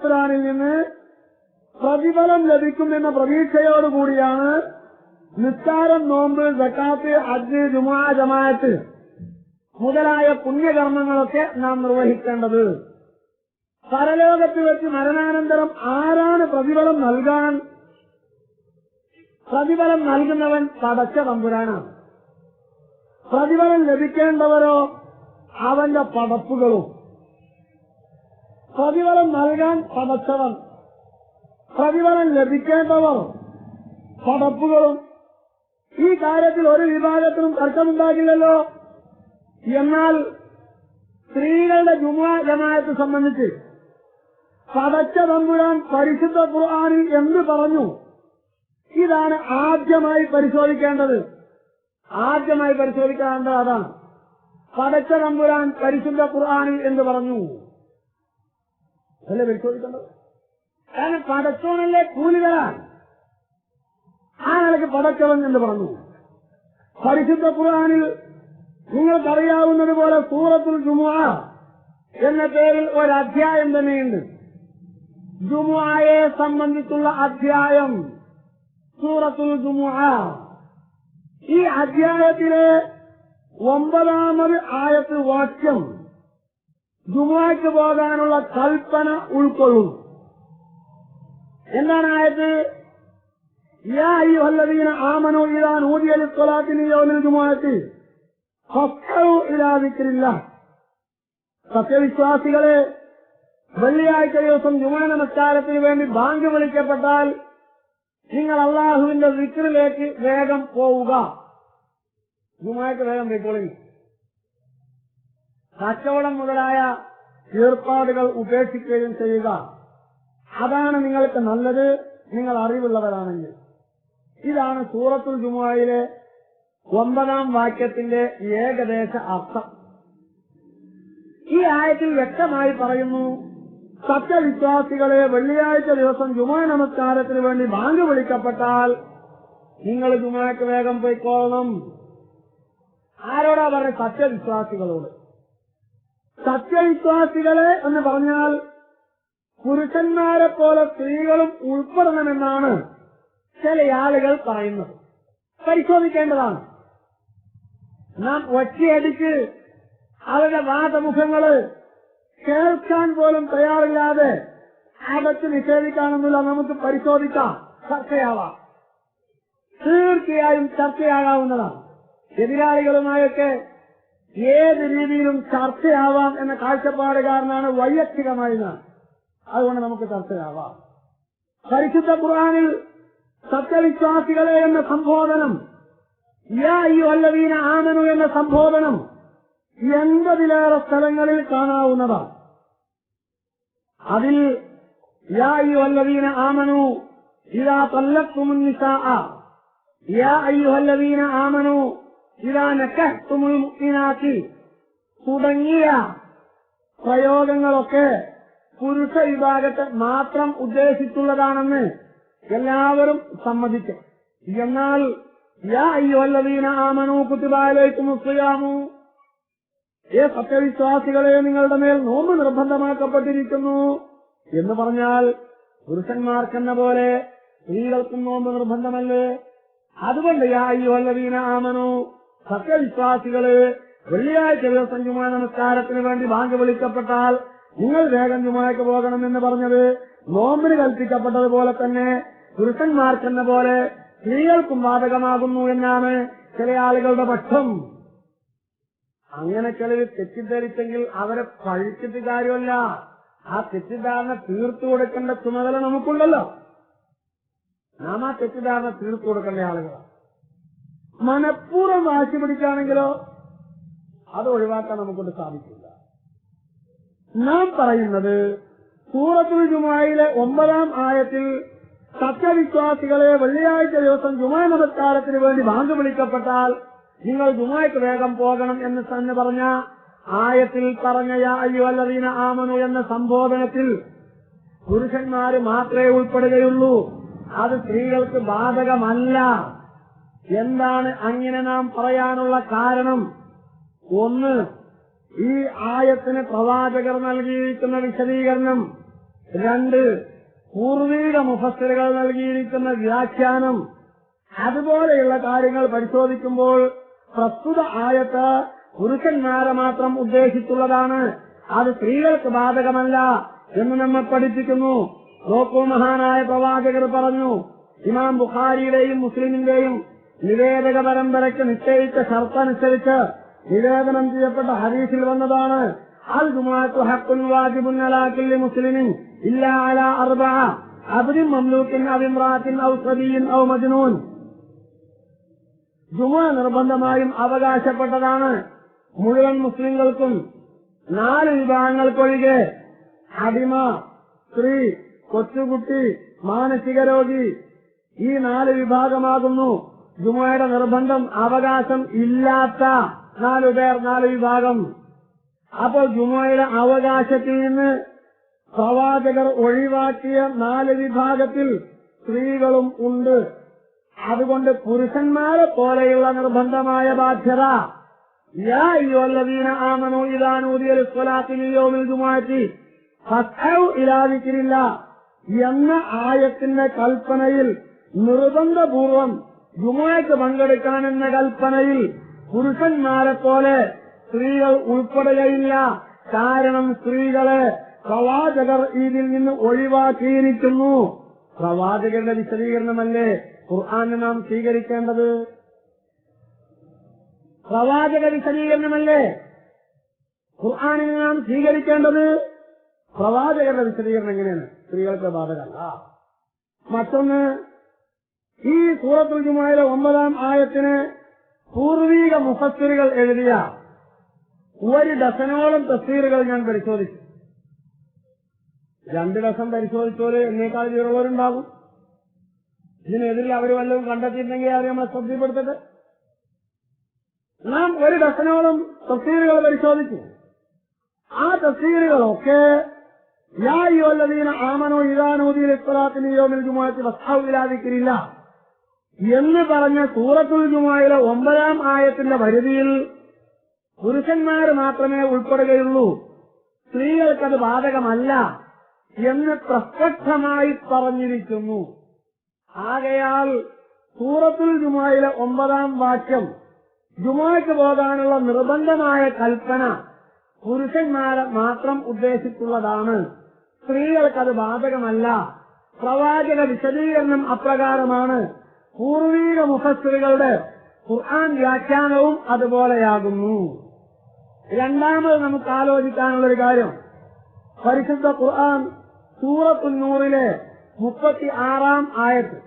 ഖുർആനിൽ നിന്ന് പ്രതിഫലം ലഭിക്കുമെന്ന പ്രതീക്ഷയോടുകൂടിയാണ് നിസ്കാരം, നോമ്പ്, സക്കാത്ത്, ഹജ്ജ്, ജുമുഅ, ജമാഅത്ത് മുതലായ പുണ്യകർമ്മങ്ങളൊക്കെ നാം നിർവഹിക്കേണ്ടത്. പരലോകത്ത് വെച്ച് മരണാനന്തരം ആരാണ് പ്രതിഫലം നൽകാൻ? പ്രതിഫലം നൽകുന്നവൻ പടച്ച തമ്പുരാനാണ്. പ്രതിഫലം ലഭിക്കേണ്ടവരോ അവന്റെ പടപ്പുകളും. പ്രതിഫലം നൽകാൻ പടച്ചവൻ, പ്രതിഫലം ലഭിക്കേണ്ടവർ പടപ്പുകളും. ഈ കാര്യത്തിൽ ഒരു വിഭാഗത്തിനും തർക്കമുണ്ടാകില്ലല്ലോ. എന്നാൽ സ്ത്രീകളുടെ ജുമുഅ ജമാഅത്ത് സംബന്ധിച്ച് പടച്ച തമ്പുരാൻ പരിശുദ്ധ ഖുർആനിൽ എന്ത് പറഞ്ഞു? ഇതാണ് ആദ്യമായി പരിശോധിക്കേണ്ടത്. ആദ്യമായി പരിശോധിക്കേണ്ടത് അതാണ്. പടച്ച തമ്പുരാൻ പരിശുദ്ധ ഖുർആനിൽ എന്ത് പറഞ്ഞു അല്ലേ പരിശോധിക്കേണ്ടത്? കാരണം പടച്ചോനല്ലേ കൂലി തരാൻ. ആ നിലയ്ക്ക് പടച്ചവൻ എന്ന് പറഞ്ഞു. പരിശുദ്ധ ഖുർആനിൽ നിങ്ങൾക്കറിയാവുന്നതുപോലെ സൂറത്തുൽ ജുമുഅ എന്ന പേരിൽ ഒരധ്യായം തന്നെയുണ്ട്. ജുമുഅയെ സംബന്ധിച്ചുള്ള അധ്യായം സൂറത്തുൽ ജുമുഅ. ഈ അധ്യായത്തിലെ 9-ാമത് ആയത്ത് വാക്യം ജുമുഅയ്ക്ക് പോകാനുള്ള കൽപ്പന ഉൾക്കൊള്ളും. എന്താണ് ആയത്ത്? യാ അയ്യുഹല്ലദീന ആമനൂ ഇദാ നൂദിയ ലിസ്സലാത്തി മിൻ യൗമിൽ ജുമുഅത്തി ഫസ്അൂ ഇലാ ദിക്രില്ലാഹ്. സത്യവിശ്വാസികളെ, വെള്ളിയാഴ്ച ദിവസം ജുമുഅ നമസ്കാരത്തിന് വേണ്ടി ബാങ്ക് വിളിക്കപ്പെട്ടാൽ നിങ്ങൾ അള്ളാഹുവിന്റെ ദിക്റിലേക്ക് വേഗം പോവുക. ജുമുഅയ്ക്ക് വേഗം പോയിക്കോളി. കച്ചവടം മുതലായ ഏർപ്പാടുകൾ ഉപേക്ഷിക്കുകയും ചെയ്യുക. അതാണ് നിങ്ങൾക്ക് നല്ലത്, നിങ്ങൾ അറിവുള്ളവരാണെങ്കിൽ. ഇതാണ് സൂറത്തുൽ ജുമുഅയിലെ 9-ാം വാക്യത്തിന്റെ ഏകദേശ അർത്ഥം. ഈ ആയത്തിൽ വ്യക്തമായി പറയുന്നു, സത്യവിശ്വാസികളെ, വെള്ളിയാഴ്ച ദിവസം ജുമുഅ നമസ്കാരത്തിന് വേണ്ടി ബാങ്ക് വിളിക്കപ്പെട്ടാൽ നിങ്ങൾ ജുമുഅയ്ക്ക് വേഗം പോയിക്കോളണം. ആരോടാ പറഞ്ഞ? സത്യവിശ്വാസികളോട്. സത്യവിശ്വാസികളെ എന്ന് പറഞ്ഞാൽ പുരുഷന്മാരെ പോലെ സ്ത്രീകളും ഉൾപ്പെടണമെന്നാണ് ചില ആളുകൾ പറയുന്നത്. പരിശോധിക്കേണ്ടതാണ്. നാം ഒറ്റയടിക്ക് അവരുടെ വാദമുഖങ്ങള് കേൾക്കാൻ പോലും തയ്യാറില്ലാതെ അകത്ത് നിഷേധിക്കാനൊന്നുമില്ല. നമുക്ക് പരിശോധിക്കാം, ചർച്ചയാവാം. തീർച്ചയായും ചർച്ചയാകാവുന്നതാണ്. എതിരാളികളുമായൊക്കെ ഏത് രീതിയിലും ചർച്ചയാവാം എന്ന കാഴ്ചപ്പാടുകാരനാണ് വൈയക്തികമായി ഞാൻ. അതുകൊണ്ട് നമുക്ക് ചർച്ചയാവാം. പരിശുദ്ധ ഖുർആനിൽ സത്യവിശ്വാസികളെ എന്ന സംബോധനം, യാ അയ്യുഹല്ലദീന ആമനൂ എന്ന സംബോധനം 80-ലേറെ സ്ഥലങ്ങളിൽ കാണാവുന്നതാണ്. അതിൽ യാ അയ്യുഹല്ലദീന ആമനൂ ഇദാ തല്ലഖ്തുമുൻ നിസാഅ, യാ അയ്യുഹല്ലദീന ആമനൂ ഇദാ നകഹ്തുമുൽ മുഅ്മിനാത്തി തുടങ്ങിയ പ്രയോഗങ്ങളൊക്കെ പുരുഷ വിഭാഗത്തെ മാത്രം ഉദ്ദേശിച്ചുള്ളതാണെന്ന് എല്ലാവരും സമ്മതിക്കും. എന്നാൽ യാ അയ്യുഹല്ലദീന ആമനൂ കുതിബ അലൈക്കുമുസ് സിയാമു, സത്യവിശ്വാസികളെ, നിങ്ങളുടെ മേൽ നോമ്പ് നിർബന്ധമാക്കപ്പെട്ടിരിക്കുന്നു എന്ന് പറഞ്ഞാൽ പുരുഷന്മാർക്കെന്ന പോലെ സ്ത്രീകൾക്കും നോമ്പ് നിർബന്ധമല്ലേ? അതുകൊണ്ട് യാ അയ്യുഹല്ലദീന ആമനൂ, സത്യവിശ്വാസികളെ, വെള്ളിയാഴ്ച ദിവസം ജുമുഅ നമസ്കാരത്തിന് വേണ്ടി ബാങ്ക് വിളിക്കപ്പെട്ടാൽ നിങ്ങൾ വേഗം ജുമുഅയ്ക്ക് പോകണമെന്ന് പറഞ്ഞത് നോമ്പിന് കൽപ്പിക്കപ്പെട്ടതുപോലെ തന്നെ പുരുഷന്മാർക്കെന്ന പോലെ സ്ത്രീകൾക്കും ബാധകമാകുന്നു എന്നാണ് ചില ആളുകളുടെ പക്ഷം. അങ്ങനെ ചിലർ തെറ്റിദ്ധരിച്ചെങ്കിൽ അവരെ പഴിച്ചിട്ട് കാര്യമല്ല. ആ തെറ്റിദ്ധാരണ തീർത്തു കൊടുക്കേണ്ട ചുമതല നമുക്കുണ്ടല്ലോ. നാം ആ തെറ്റിദ്ധാരണ തീർത്തു കൊടുക്കേണ്ട ആളുകളാണ്. മനഃപൂർവ്വം വാശി പിടിക്കുകയാണെങ്കിലോ അത് ഒഴിവാക്കാൻ നമുക്കൊണ്ട് സാധിക്കില്ല. നാം പറയുന്നത് സൂറത്തുൽ ജുമുഅയിലെ 9-ാം ആയത്തിൽ സത്യവിശ്വാസികളെ, വെള്ളിയാഴ്ച ദിവസം ജുമുഅ നമസ്കാരത്തിന് വേണ്ടി ബാങ്ക് വിളിക്കപ്പെട്ടാൽ നിങ്ങൾ ജുമുഅയ്ക്ക് വേഗം പോകണം എന്ന് തന്നെ പറഞ്ഞ ആയത്തിൽ പറഞ്ഞ യാ അയ്യുഹല്ലദീന ആമനൂ എന്ന സംബോധനത്തിൽ പുരുഷന്മാര് മാത്രമേ ഉൾപ്പെടുകയുള്ളൂ. അത് സ്ത്രീകൾക്ക് ബാധകമല്ല. എന്താണ് അങ്ങനെ നാം പറയാനുള്ള കാരണം? ഒന്ന്, ഈ ആയത്തിന് പ്രവാചകർ നൽകിയിരിക്കുന്ന വിശദീകരണം രണ്ട്, പൂർവീക മുഫസ്സിറുകൾ നൽകിയിരിക്കുന്ന വ്യാഖ്യാനം, അതുപോലെയുള്ള കാര്യങ്ങൾ പരിശോധിക്കുമ്പോൾ പ്രസ്തുത ആയത്ത് പുരുഷന്മാരെ മാത്രം ഉദ്ദേശിച്ചുള്ളതാണ്, അത് സ്ത്രീകൾക്ക് ബാധകമല്ല എന്ന് നമ്മെ പഠിപ്പിക്കുന്നു. നോക്കൂ, മഹാനായ പ്രവാചകർ പറഞ്ഞു, ഇമാം ബുഖാരിയുടെയും മുസ്ലിമിന്റെയും നിവേദക പരമ്പരയ്ക്ക് നിശ്ചയിച്ച ഷർത്തനുസരിച്ച് നിവേദനം ചെയ്യപ്പെട്ട ഹദീസിൽ വന്നതാണ്, അൽ ജുമുഅത്തു ഹഖ്ഖുൻ വാജിബുൻ അലാ കുല്ലി മുസ്ലിമിൻ ഇല്ലാ അലാ അർബഅ അബ്ദിൻ മംലൂക്കിൻ ഔ ഇംറാഅത്തിൻ ഔ സബിയ്യിൻ ഔ മജ്നൂൻ. ജുമുഅ നിർബന്ധമായും അവകാശപ്പെട്ടതാണ് മുഴുവൻ മുസ്ലിങ്ങൾക്കും 4 വിഭാഗങ്ങൾക്കൊഴികെ. അടിമ, സ്ത്രീ, കൊച്ചുകുട്ടി, മാനസിക രോഗി, ഈ 4 വിഭാഗമാകുന്നു ജുമുഅയുടെ നിർബന്ധം അവകാശം ഇല്ലാത്ത 4 പേർ, 4 വിഭാഗം. അപ്പോൾ ജുമുഅയുടെ അവകാശത്തിൽ നിന്ന് പ്രവാചകർ ഒഴിവാക്കിയ 4 വിഭാഗത്തിൽ സ്ത്രീകളും ഉണ്ട്. അതുകൊണ്ട് പുരുഷന്മാരെ പോലെയുള്ള നിർബന്ധമായ ബാധ്യത, യാ അയ്യുഹല്ലദീന ആമനൂ ഇദാ നൂദിയ ലിസ്സലാത്തി മിൻ യൗമിൽ ജുമുഅത്തി ഫസ്അഉ ഇലാ ദിക്രില്ലാഹ് എന്ന ആയത്തിന്റെ കൽപ്പനയിൽ നിർബന്ധപൂർവം ജുമുഅയ്ക്ക് പങ്കെടുക്കണമെന്ന കൽപ്പനയിൽ പുരുഷന്മാരെ പോലെ സ്ത്രീകൾ ഉൾപ്പെടുകയില്ല. കാരണം സ്ത്രീകളെ പ്രവാചകർ ഇതിൽ നിന്ന് ഒഴിവാക്കിയിരിക്കുന്നു. പ്രവാചകരുടെ വിശദീകരണമല്ലേ ഖുർആനെ നാം സ്വീകരിക്കേണ്ടത്? പ്രവാചക വിശദീകരണമല്ലേ ഖുർആനിനെ നാം സ്വീകരിക്കേണ്ടത്? പ്രവാചകരുടെ വിശദീകരണം എങ്ങനെയാണ്? സ്ത്രീകൾക്ക് ബാധകമല്ല. മറ്റൊന്ന്, ഈ സൂറത്തുൽ ജുമുഅയിലെ 9-ാം ആയത്തിന് പൂർവീക മുഫസ്സിറുകൾ എഴുതിയ 1 ഡസനോളം തഫ്സീറുകൾ ഞാൻ പരിശോധിച്ചു. 2 ഡസൻ പരിശോധിച്ചവര് എന്നേക്കാൾ വിവരമുള്ളവരുണ്ടാകും. ഇതിനെതിരെ അവർ വല്ലതും കണ്ടെത്തിയിട്ടുണ്ടെങ്കിൽ അവരെ നമ്മൾ ശ്രദ്ധപ്പെടുത്തട്ടെ. നാം 1 ഡസനോളം തഫ്സീറുകൾ പരിശോധിച്ചു. ആ തഫ്സീറുകളൊക്കെ യാ അയ്യുഹല്ലദീന ആമനൂ ഇദാ നൂദിയ ലിസ്സലാത്തി മിൻ യൗമിൽ ജുമുഅത്തി ഫസ്അഉ ഇലാ ദിക്രില്ലാഹ് എന്ന് പറഞ്ഞ സൂറത്തുൽ ജുമുഅയിലെ 9-ാം ആയത്തിന്റെ പരിധിയിൽ പുരുഷന്മാർ മാത്രമേ ഉൾപ്പെടുകയുള്ളൂ, സ്ത്രീകൾക്കത് ബാധകമല്ല എന്ന് പ്രസ്പഷ്ടമായി പറഞ്ഞിരിക്കുന്നു. ആകയാൽ സൂറത്തുൽ ജുമുഅയിലെ 9-ാം വാക്യം ജുമുഅയ്ക്ക് പോകാനുള്ള നിർബന്ധമായ കൽപ്പന പുരുഷന്മാരെ മാത്രം ഉദ്ദേശിച്ചുള്ളതാണ്, സ്ത്രീകൾക്കത് ബാധകമല്ല. പ്രവാചക വിശദീകരണം അപ്രകാരമാണ്. പൂർവീക മുഫസ്സിറുകളുടെ ഖുർആൻ വ്യാഖ്യാനവും അതുപോലെയാകുന്നു. രണ്ടാമത് നമുക്ക് ആലോചിക്കാനുള്ളൊരു കാര്യം, പരിശുദ്ധ ഖുർആൻ സൂറത്തുൻ നൂറിലെ 36-ാം ആയത്ത്,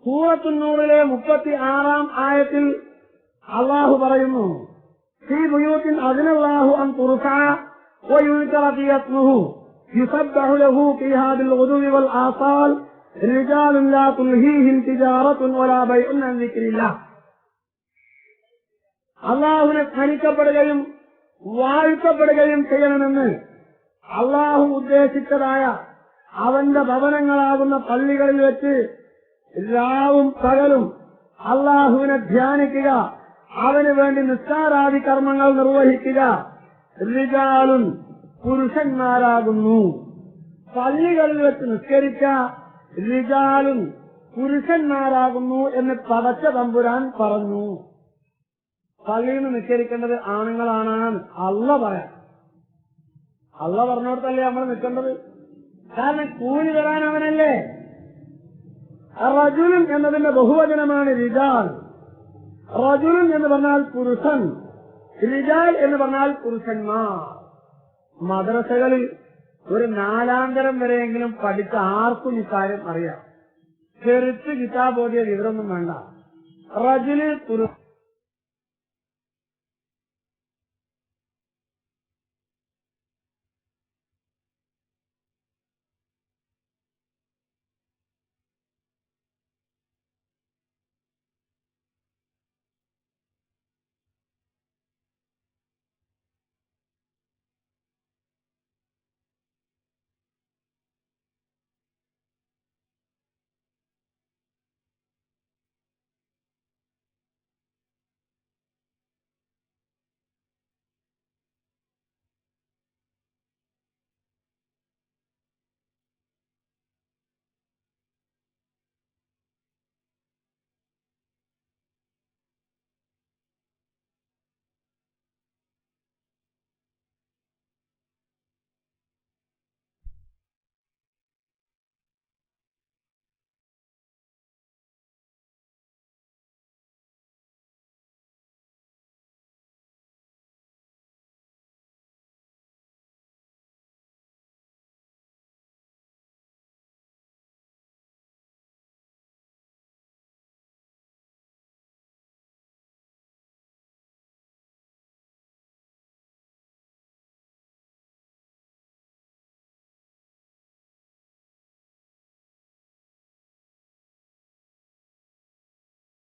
സൂറത്തുൻ നൂറിലെ 36-ാം ആയത്തിൽ അല്ലാഹു പറയുന്നു, ഫീ ബുയൂത്തിൻ അദ്നല്ലാഹു അൻ തുർഫഅ വയുദ്കറ ഫീഹാ ഇസ്മുഹു യുസബ്ബഹു ലഹു ഫീഹാ ബിൽ ഗുദുവി വൽ ആസാൽ റിജാലുൻ ലാ തുൽഹീഹിം തിജാറത്തുൻ വലാ ബൈഉൻ അൻ ദിക്രില്ലാഹ്. അല്ലാഹുവിനെ സ്മരിക്കപ്പെടുകയും വാഴ്ത്തപ്പെടുകയും ചെയ്യണമെന്ന് അല്ലാഹു ഉദ്ദേശിച്ചതായ അവന്റെ ഭവനങ്ങളാകുന്ന പള്ളികളിൽ വെച്ച് രാവും പകലും അല്ലാഹുവിനെ ധ്യാനിക്കുക, അവന് വേണ്ടി നിസ്കാരാദി കർമ്മങ്ങൾ നിർവഹിക്കുക. റിജാലുൻ പുരുഷന്മാരാകുന്നു. പള്ളികളിൽ വെച്ച് നിസ്കരിക്ക റിജാലുൻ പുരുഷന്മാരാകുന്നു എന്ന് പടച്ച തമ്പുരാൻ പറഞ്ഞു. പള്ളിയിൽ നിന്ന് നിസ്കരിക്കേണ്ടത് ആണുങ്ങളാണ് അള്ള പറയാം. അള്ള പറഞ്ഞോടത്തല്ലേ നമ്മൾ നിൽക്കേണ്ടത്? കാരണം കൂലി തരാൻ അവനല്ലേ. റജുലുൻ എന്നതിന്റെ ബഹുവചനമാണ് റിജാൽ. റജുലുൻ എന്ന് പറഞ്ഞാൽ പുരുഷൻ, റിജാൽ എന്ന് പറഞ്ഞാൽ പുരുഷന്മാർ. മദ്രസകളിൽ ഒരു 4-ാം തരം വരെയെങ്കിലും പഠിച്ച ആർക്കും ഇക്കാര്യം അറിയാം. ചെറുത്ത് കിതാബ് ഓതിയ വിവരമൊന്നും വേണ്ട. റജുല് പുരുഷൻ.